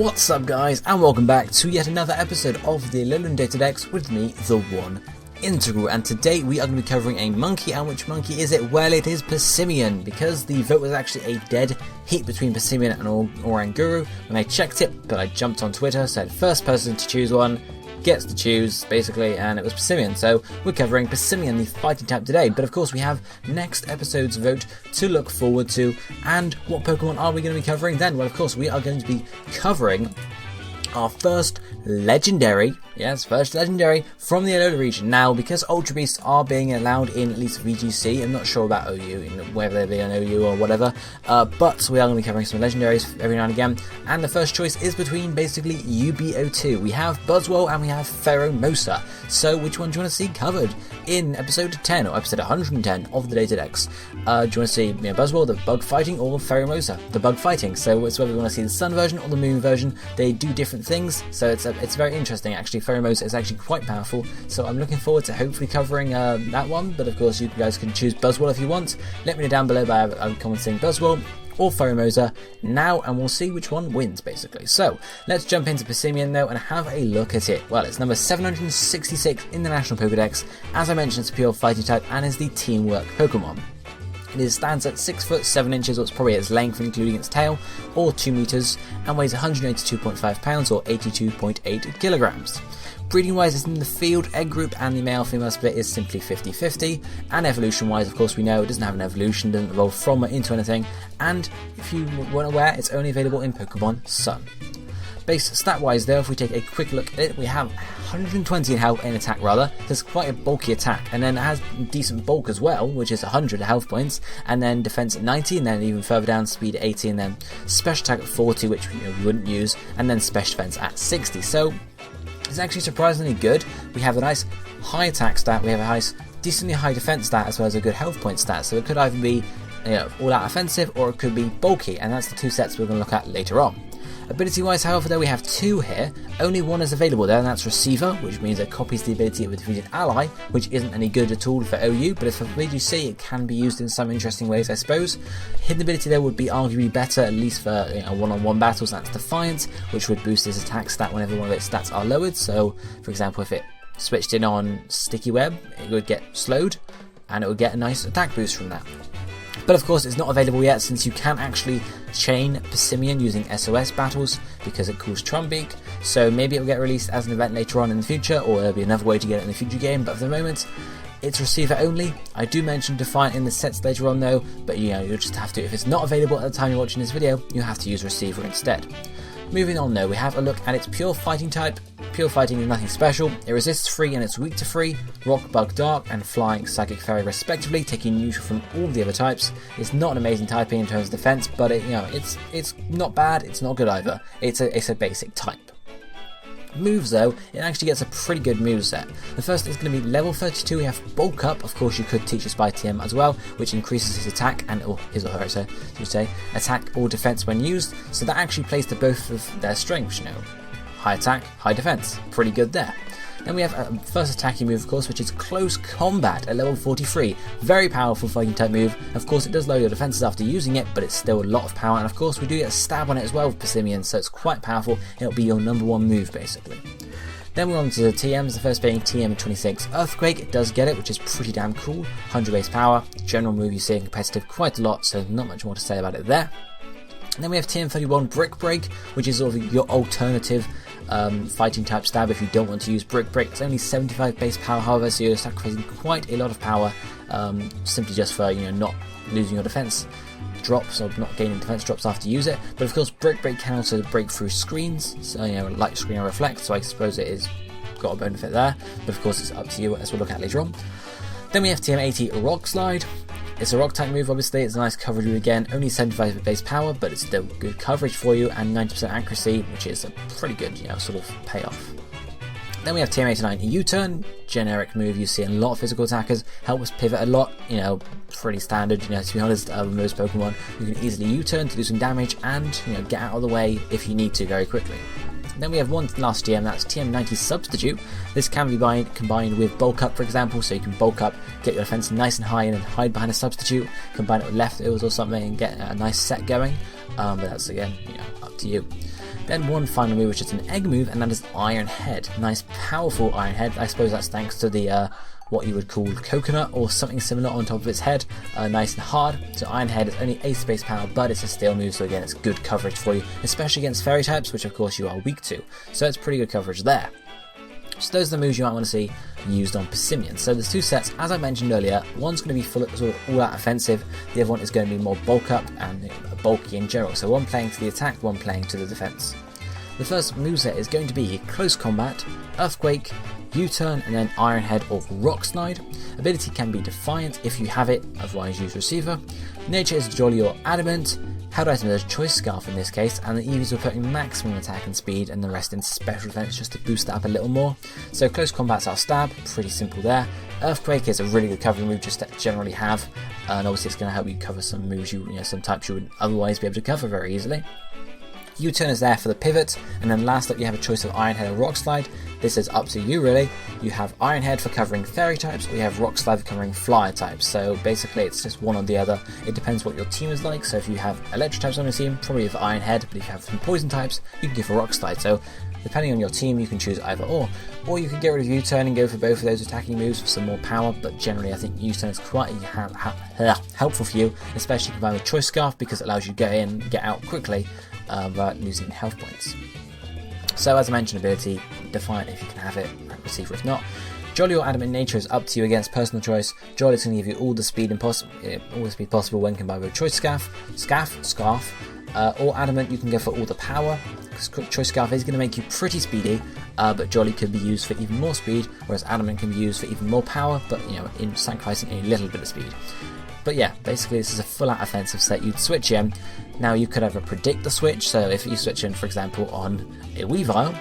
What's up guys, and welcome back to yet another episode of the Alolan DataDex with me, TheOneIntegral, and today we are going to be covering a monkey. And which monkey is it? Well, it is Passimian, because the vote was actually a dead heat between Passimian and Oranguru when I checked it, but I jumped on Twitter, said first person to choose one gets to choose, basically, and it was Passimian. So we're covering Passimian, the fighting type, today. But of course we have next episode's vote to look forward to. And what Pokemon are we going to be covering then? Well, of course we are going to be covering our first legendary, first legendary from the Alolan region. Now, because Ultra Beasts are being allowed in at least VGC, I'm not sure about OU, whether they're being an OU or whatever, but we are going to be covering some legendaries every now and again, and the first choice is between basically UB02. We have Buzzwole and we have Pheromosa. So which one do you want to see covered in episode 10 or episode 110 of the DataDex? Do you want to see Buzzwole, the bug fighting, or Pheromosa, the bug fighting? So it's whether we want to see the sun version or the moon version. They do different things, so it's very interesting actually. Pheromosa is actually quite powerful, so I'm looking forward to hopefully covering that one. But of course you guys can choose Buzzwole if you want. Let me know down below by a comment saying Buzzwole or Pheromosa now, and we'll see which one wins basically. So let's jump into Passimian though and have a look at it. Well, it's number 766 in the National Pokédex. As I mentioned, it's a pure fighting type and is the teamwork Pokemon. It stands at 6 foot 7 inches, or it's probably its length including its tail, or 2 meters, and weighs 182.5 pounds or 82.8 kilograms. Breeding wise, it's in the field egg group, and the male female split is simply 50-50. And evolution wise, of course, we know it doesn't have an evolution, doesn't evolve from or into anything. And if you weren't aware, it's only available in Pokemon Sun. Base stat wise though, if we take a quick look at it, we have 120 in health, in attack rather. It's quite a bulky attack, and then it has decent bulk as well, which is 100 health points, and then defense at 90, and then even further down speed at 80, and then special attack at 40, which we wouldn't use, and then special defense at 60. So it's actually surprisingly good. We have a nice high attack stat, we have a nice decently high defense stat, as well as a good health point stat. So it could either be all out offensive, or it could be bulky, and that's the two sets we're going to look at later on. Ability wise, however, though, we have two here. Only one is available there, and that's Receiver, which means it copies the ability of a defeated ally, which isn't any good at all for OU, but for VGC it can be used in some interesting ways, I suppose. Hidden ability there would be arguably better, at least for one-on-one battles. That's Defiance, which would boost its attack stat whenever one of its stats are lowered. So, for example, if it switched in on Sticky Web, it would get slowed, and it would get a nice attack boost from that. But of course it's not available yet, since you can actually chain Passimian using SOS battles, because it calls Trumbeak. So maybe it will get released as an event later on in the future, or there'll be another way to get it in the future game, but for the moment it's Receiver only. I do mention Defiant in the sets later on though, but you'll just have to, if it's not available at the time you're watching this video, you have to use Receiver instead. Moving on though, we have a look at its pure fighting type. Pure fighting is nothing special. It resists free and it's weak to free, rock, bug, dark, and flying, psychic, fairy respectively, taking neutral from all the other types. It's not an amazing typing in terms of defense, but it's not bad, it's not good either. It's a basic type. Moves though, it actually gets a pretty good moveset. The first is going to be level 32, we have Bulk Up. Of course you could teach us by TM as well, which increases his attack and his or her attack or defense when used, so that actually plays to both of their strengths, high attack, high defense, pretty good there. Then we have a first attacking move, of course, which is Close Combat at level 43. Very powerful fighting type move. Of course, it does lower your defenses after using it, but it's still a lot of power. And of course, we do get a stab on it as well with Passimian, so it's quite powerful. It'll be your number one move, basically. Then we're on to the TMs, the first being TM26 Earthquake. It does get it, which is pretty damn cool. 100 base power. General move you see in competitive quite a lot, so not much more to say about it there. And then we have TM31 Brick Break, which is sort of your alternative fighting type stab if you don't want to use Brick Break. It's only 75 base power, however, so you're sacrificing quite a lot of power simply just for not losing your defense drops or not gaining defense drops after you use it. But of course, Brick Break can also break through screens, so light screen or reflect. So I suppose it is got a benefit there, but of course it's up to you, as we'll look at later on. Then we have TM80 Rock Slide. It's a rock type move, obviously. It's a nice coverage move again, only 75 base power, but it's still good coverage for you, and 90% accuracy, which is a pretty good sort of payoff. Then we have TM89 U-Turn, generic move you see in a lot of physical attackers, help us pivot a lot, pretty standard, to be honest, most Pokemon. You can easily U-Turn to do some damage and, get out of the way if you need to very quickly. Then we have one last TM, that's TM90 Substitute. This can be combined with Bulk Up, for example, so you can bulk up, get your defense nice and high, and then hide behind a Substitute, combine it with Left Eels or something, and get a nice set going. But that's, again, up to you. Then one final move, which is an egg move, and that is Iron Head. Nice powerful Iron Head. I suppose that's thanks to the what you would call coconut or something similar on top of its head, nice and hard. So Iron Head is only 8 space power, but it's a steel move, so again it's good coverage for you, especially against fairy types, which of course you are weak to. So it's pretty good coverage there. So those are the moves you might want to see used on Passimian. So there's 2 sets, as I mentioned earlier. One's going to be full of sort of all-out offensive, the other one is going to be more bulk up and bulky in general. So one playing to the attack, one playing to the defense. The first moveset is going to be Close Combat, Earthquake, U-Turn, and then Iron Head or Rock Slide. Ability can be Defiant if you have it, otherwise use Receiver. Nature is Jolly or Adamant. Held item is Choice Scarf in this case, and the EVs are putting maximum attack and speed and the rest in special defense just to boost that up a little more. So Close Combat's our stab, pretty simple there. Earthquake is a really good covering move just to generally have, and obviously it's going to help you cover some moves some types you wouldn't otherwise be able to cover very easily. U-Turn is there for the pivot, and then last up you have a choice of Iron Head or Rock Slide. This is up to you really. You have Iron Head for covering fairy types, or you have Rock Slide for covering flyer types. So basically it's just one or the other. It depends what your team is like. So if you have electric types on your team, probably with Iron Head, but if you have some poison types, you can go for Rock Slide. So depending on your team, you can choose either or you can get rid of U-Turn and go for both of those attacking moves for some more power, but generally I think U-Turn is quite helpful for you, especially combined with Choice Scarf, because it allows you to get in and get out quickly without losing health points. So as I mentioned, ability Defiant if you can have it, Receiver if not. Jolly or Adamant Nature is up to you against personal choice. Jolly is going to give you all the speed possible when combined with Choice Scarf, or Adamant you can go for all the power, because Choice Scarf is going to make you pretty speedy, but Jolly could be used for even more speed, whereas Adamant can be used for even more power, but in sacrificing a little bit of speed. But yeah, basically this is a full out offensive set you'd switch in. Now you could either predict the switch, so if you switch in for example on a Weavile,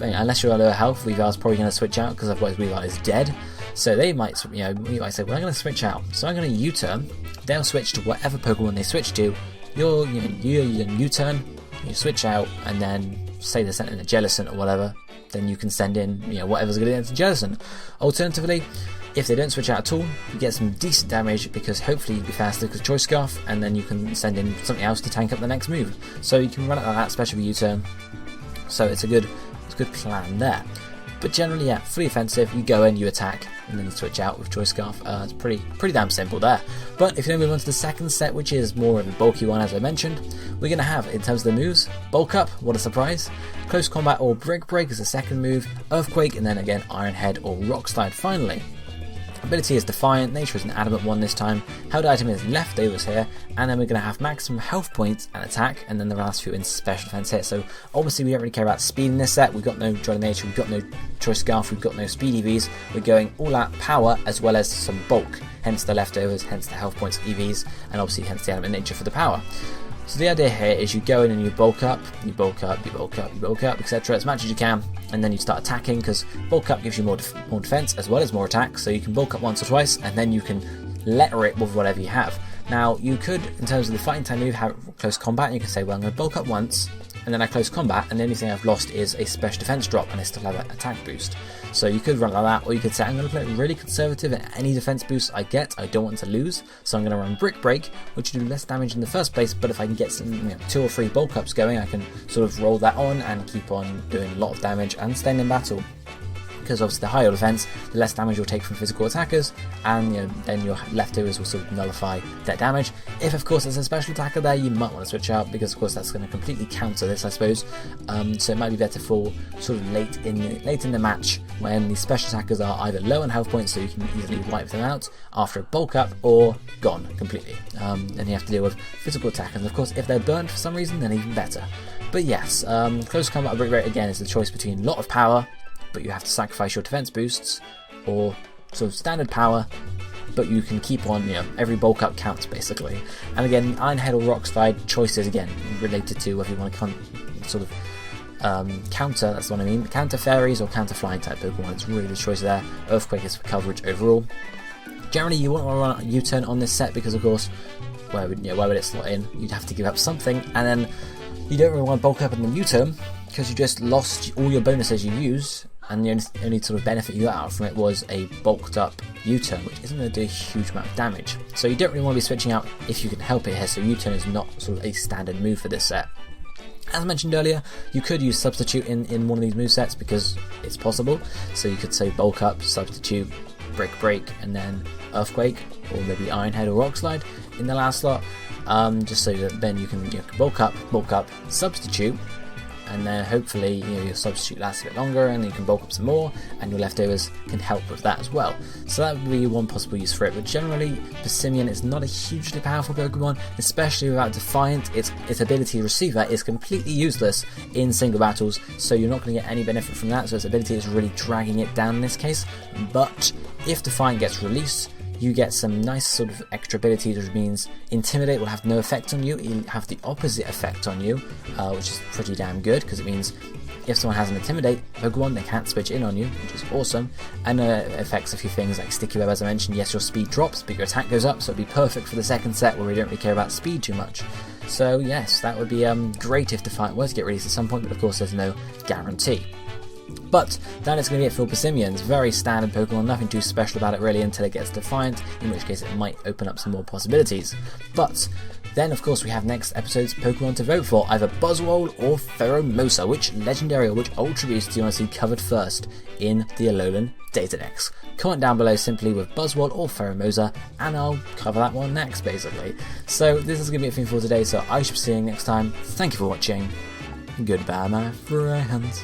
unless you're at lower health, Weavile's probably going to switch out because otherwise Weavile is dead. So they might, you might say, well, I'm going to switch out, so I'm going to U-turn. They'll switch to whatever Pokemon they switch to. You U-turn, you switch out, and then say they sent in a Jellicent or whatever, then you can send in whatever's going to get into Jellicent. Alternatively, if they don't switch out at all, you get some decent damage because hopefully you'll be faster because Choice Scarf, and then you can send in something else to tank up the next move. So you can run it like that, especially with U-turn. So it's a good plan there. But generally, yeah, fully offensive. You go in, you attack, and then you switch out with Choice Scarf. It's pretty damn simple there. But if you then move on to the second set, which is more of a bulky one, as I mentioned, we're going to have, in terms of the moves, Bulk Up, what a surprise, Close Combat or Brick Break is the second move, Earthquake, and then again Iron Head or Rock Slide finally. Ability is Defiant, Nature is an Adamant one this time, held item is Leftovers here, and then we're going to have maximum health points and attack, and then the last few in special defense here. So obviously we don't really care about speed in this set. We've got no Jolly Nature, we've got no Choice Scarf, we've got no speed EVs. We're going all out power as well as some bulk, hence the Leftovers, hence the health points EVs, and obviously hence the Adamant Nature for the power. So the idea here is you go in and you bulk up, etc. as much as you can, and then you start attacking, because bulk up gives you more defense as well as more attack, so you can bulk up once or twice, and then you can letter it with whatever you have. Now you could, in terms of the fighting time move, have Close Combat, and you can say, well, I'm going to bulk up once, and then I Close Combat, and the only thing I've lost is a special defense drop, and I still have an attack boost. So you could run like that, or you could say, I'm going to play really conservative, and any defense boost I get, I don't want to lose, so I'm going to run Brick Break, which will do less damage in the first place, but if I can get some 2 or 3 bulk ups going, I can sort of roll that on and keep on doing a lot of damage and staying in battle. Because obviously the higher your defense, the less damage you'll take from physical attackers, and then your leftovers will sort of nullify that damage. If of course there's a special attacker there, you might want to switch out, because of course that's going to completely counter this, I suppose. So it might be better for sort of late in the match, when the special attackers are either low on health points, so you can easily wipe them out after a bulk up, or gone completely. And you have to deal with physical attackers. And of course, if they're burnt for some reason, then even better. But yes, Close Combat Brick Break again is the choice between a lot of power, but you have to sacrifice your defense boosts, or sort of standard power, but you can keep on, every bulk up counts basically. And again, Iron Head or Rock Slide choices again related to whether you want to sort of counter, that's what I mean, counter fairies or counter flying type Pokemon. It's really the choice there. Earthquake is for coverage overall. Generally, you wouldn't want to run a U-turn on this set, because of course, where would it slot in? You'd have to give up something, and then you don't really want to bulk up and then U-turn, because you just lost all your bonuses you use, and the only sort of benefit you got out from it was a bulked up U-turn, which isn't going to do a huge amount of damage. So you don't really want to be switching out if you can help it here, so U-turn is not sort of a standard move for this set. As mentioned earlier, you could use Substitute in one of these movesets because it's possible. So you could say Bulk Up, Substitute, Break, and then Earthquake, or maybe Iron Head or Rock Slide in the last slot, just so that then you can Bulk Up, Substitute, and then hopefully your Substitute lasts a bit longer and then you can bulk up some more and your leftovers can help with that as well. So that would be one possible use for it, but generally Passimian is not a hugely powerful Pokemon, especially without Defiant. Its ability Receiver is completely useless in single battles, so you're not going to get any benefit from that, so its ability is really dragging it down in this case. But if Defiant gets released, you get some nice sort of extra abilities, which means Intimidate will have no effect on you, it'll have the opposite effect on you, which is pretty damn good, because it means if someone has an Intimidate Pokemon, they can't switch in on you, which is awesome, and it affects a few things like Sticky Web, as I mentioned. Yes, your speed drops, but your attack goes up, so it'd be perfect for the second set where we don't really care about speed too much. So yes, that would be great if Defiant were to get released at some point, but of course there's no guarantee. But that is going to be it for Passimian. It's very standard Pokemon, nothing too special about it really until it gets Defiant, in which case it might open up some more possibilities. But then of course we have next episode's Pokemon to vote for, either Buzzwole or Pheromosa. Which Legendary or which Ultra Beast do you want to see covered first in the Alolan DataDex? Comment down below simply with Buzzwole or Pheromosa and I'll cover that one next basically. So this is going to be it for today, so I shall be seeing you next time. Thank you for watching. Goodbye my friends.